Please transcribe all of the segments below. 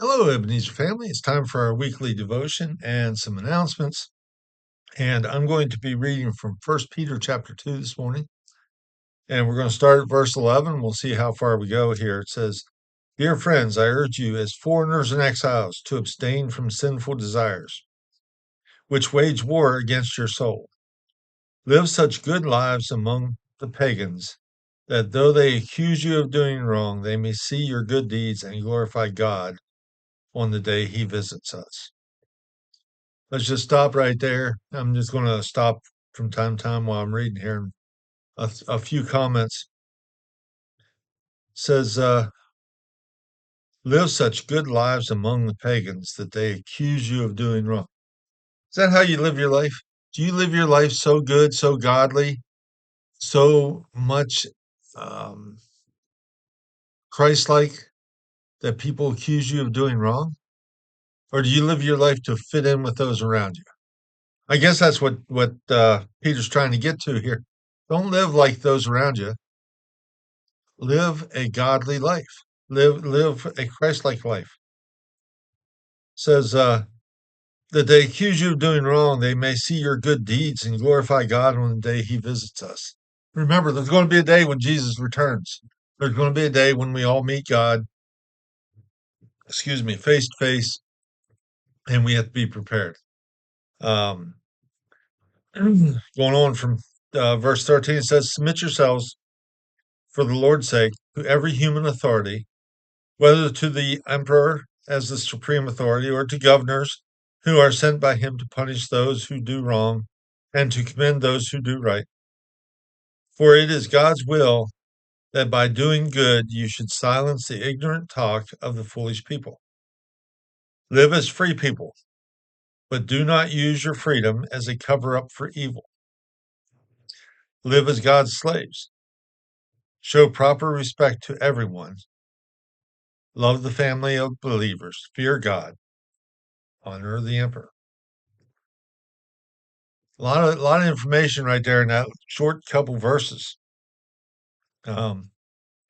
Hello, Ebenezer family. It's time for our weekly devotion and some announcements. And I'm going to be reading from First Peter chapter 2 this morning. And we're going to start at verse 11. We'll see how far we go here. It says, Dear friends, I urge you as foreigners and exiles to abstain from sinful desires, which wage war against your soul. Live such good lives among the pagans that though they accuse you of doing wrong, they may see your good deeds and glorify God on the day he visits us. Let's just stop right there. I'm just going to stop from time to time while I'm reading here. A few comments. It says, live such good lives among the pagans that they accuse you of doing wrong. Is that how you live your life? Do you live your life so good, so godly, so much um, Christ-like that people accuse you of doing wrong? Or do you live your life to fit in with those around you? I guess that's what Peter's trying to get to here. Don't live like those around you. Live a godly life. Live a Christ-like life. Says that they accuse you of doing wrong, they may see your good deeds and glorify God on the day he visits us. Remember, there's going to be a day when Jesus returns. There's going to be a day when we all meet God, face to face, and we have to be prepared. Um, going on from verse 13, it says, Submit yourselves for the Lord's sake to every human authority, whether to the emperor as the supreme authority or to governors who are sent by him to punish those who do wrong and to commend those who do right. For it is God's will that by doing good you should silence the ignorant talk of the foolish people. Live as free people, but do not use your freedom as a cover up for evil. Live as God's slaves. Show proper respect to everyone. Love the family of believers. Fear God. Honor the emperor. A lot of information right there in that short couple verses. Um,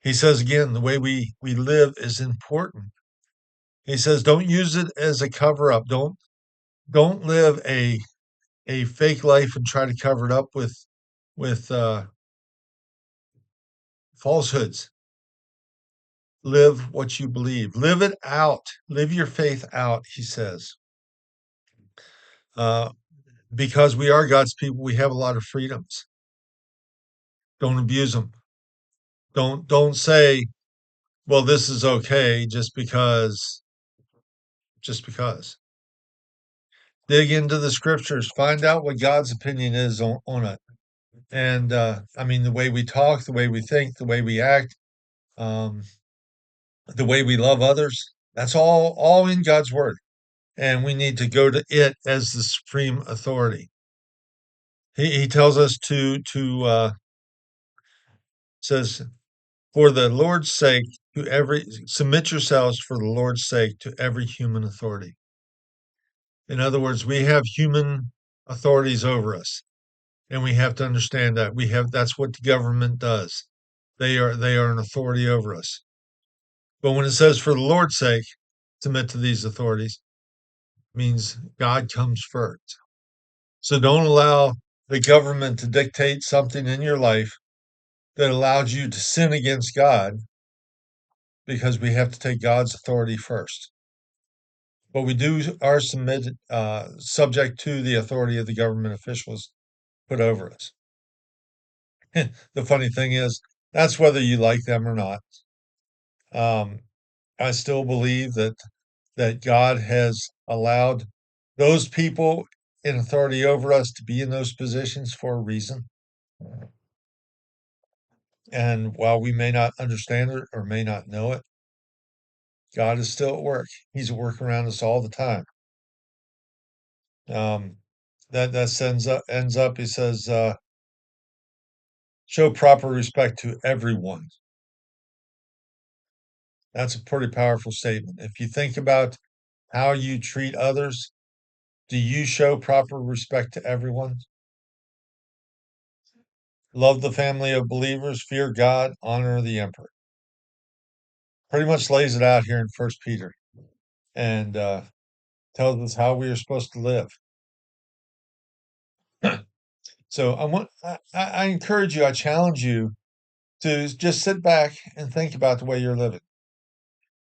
he says again, the way we live is important. He says, don't use it as a cover up. Don't live a fake life and try to cover it up with falsehoods. Live what you believe. Live it out. Live your faith out. He says, uh, because we are God's people, we have a lot of freedoms. Don't abuse them. Don't say, well, this is okay just because. Just because. Dig into the scriptures, find out what God's opinion is on it. And I mean, the way we talk, the way we think, the way we act, um, the way we love others, that's all in God's word. And we need to go to it as the supreme authority. He tells us to says, for the Lord's sake, to every submit yourselves for the Lord's sake to every human authority. In other words, we have human authorities over us, and we have to understand that that's what the government does. They are an authority over us. But when it says for the Lord's sake, submit to these authorities, it means God comes first. So don't allow the government to dictate something in your life that allows you to sin against God, because we have to take God's authority first. But we are submitted, subject to the authority of the government officials put over us. The funny thing is, that's whether you like them or not. Um, I still believe that God has allowed those people in authority over us to be in those positions for a reason. And while we may not understand it or may not know it, God is still at work. He's at work around us all the time. Um, that ends up. He says, show proper respect to everyone. That's a pretty powerful statement. If you think about how you treat others, do you show proper respect to everyone? Love the family of believers, fear God, honor the emperor. Pretty much lays it out here in First Peter. and tells us how we are supposed to live. So I encourage you, I challenge you to just sit back and think about the way you're living.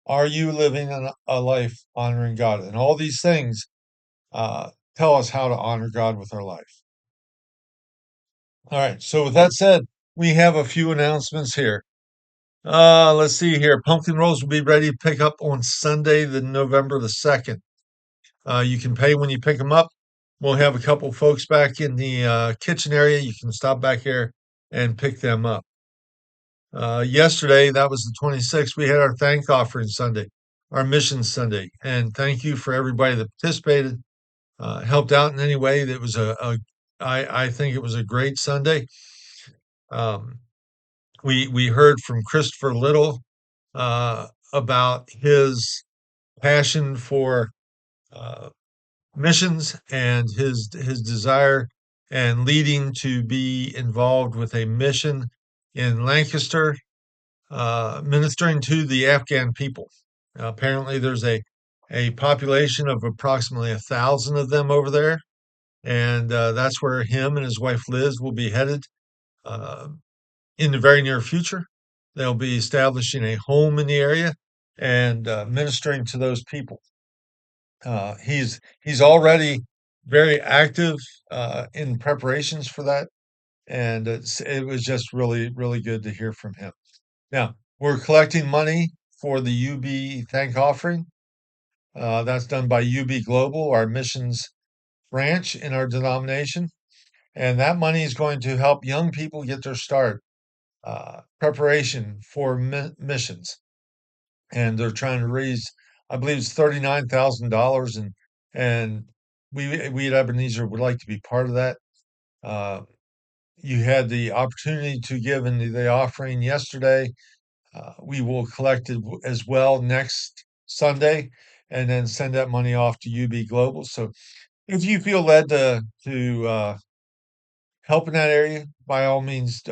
Are you living a life honoring God? And all these things uh, tell us how to honor God with our life. All right. So with that said, we have a few announcements here. Let's see here. Pumpkin rolls will be ready to pick up on Sunday, the November the 2nd. You can pay when you pick them up. We'll have a couple folks back in the kitchen area. You can stop back here and pick them up. Yesterday, that was the 26th, we had our thank offering Sunday, our mission Sunday. And thank you for everybody that participated, helped out in any way. That was I think it was a great Sunday. Um, we heard from Christopher Little about his passion for uh, missions and his desire and leading to be involved with a mission in Lancaster, ministering to the Afghan people. Apparently, there's a population of approximately 1,000 of them over there, and that's where him and his wife Liz will be headed uh, in the very near future. They'll be establishing a home in the area and ministering to those people. He's already very active in preparations for that, and it was just really good to hear from him. Now we're collecting money for the UB Thank Offering. That's done by UB Global, our missions branch in our denomination, and that money is going to help young people get their start preparation for missions, and they're trying to raise, I believe it's $39,000, and we at Ebenezer would like to be part of that. Uh, you had the opportunity to give in the offering yesterday. We will collect it as well next Sunday, and then send that money off to UB Global. So if you feel led to help in that area, by all means,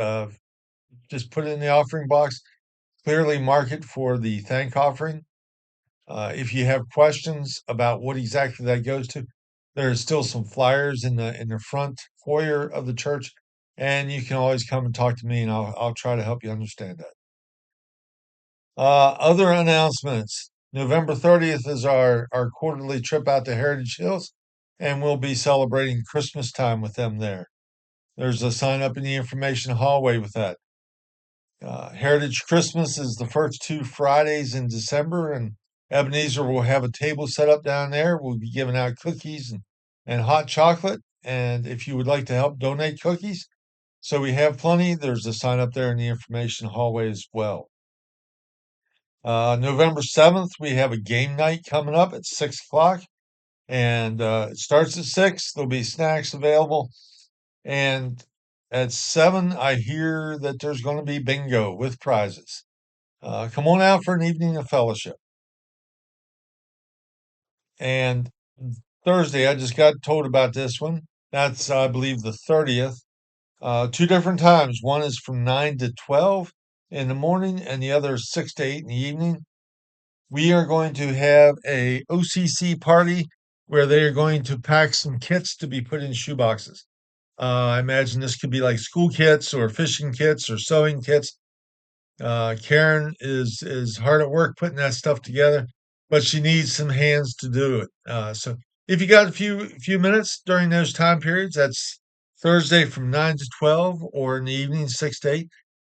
just put it in the offering box. Clearly mark it for the thank offering. If you have questions about what exactly that goes to, there's still some flyers in the front foyer of the church, and you can always come and talk to me, and I'll try to help you understand that. Other announcements. November 30th is our quarterly trip out to Heritage Hills, and we'll be celebrating Christmas time with them there. There's a sign up in the information hallway with that. Heritage Christmas is the first two Fridays in December, and Ebenezer will have a table set up down there. We'll be giving out cookies and hot chocolate. And if you would like to help donate cookies, so we have plenty, there's a sign up there in the information hallway as well. November 7th, we have a game night coming up at 6 o'clock, and it starts at 6. There'll be snacks available. And at 7, I hear that there's going to be bingo with prizes. Come on out for an evening of fellowship. And Thursday, I just got told about this one. That's, I believe, the 30th. Two different times. One is from 9 to 12 in the morning, and the other is 6 to 8 in the evening. We are going to have a OCC party where they are going to pack some kits to be put in shoe boxes. I imagine this could be like school kits or fishing kits or sewing kits. Karen is hard at work putting that stuff together, but she needs some hands to do it. So if you got a few minutes during those time periods, that's Thursday from 9 to 12, or in the evening 6 to 8.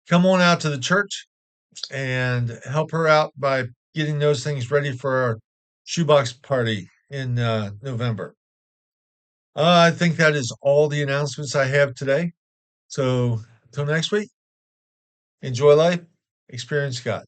Come on out to the church and help her out by getting those things ready for our shoebox party in November. I think that is all the announcements I have today. So until next week, enjoy life, experience God.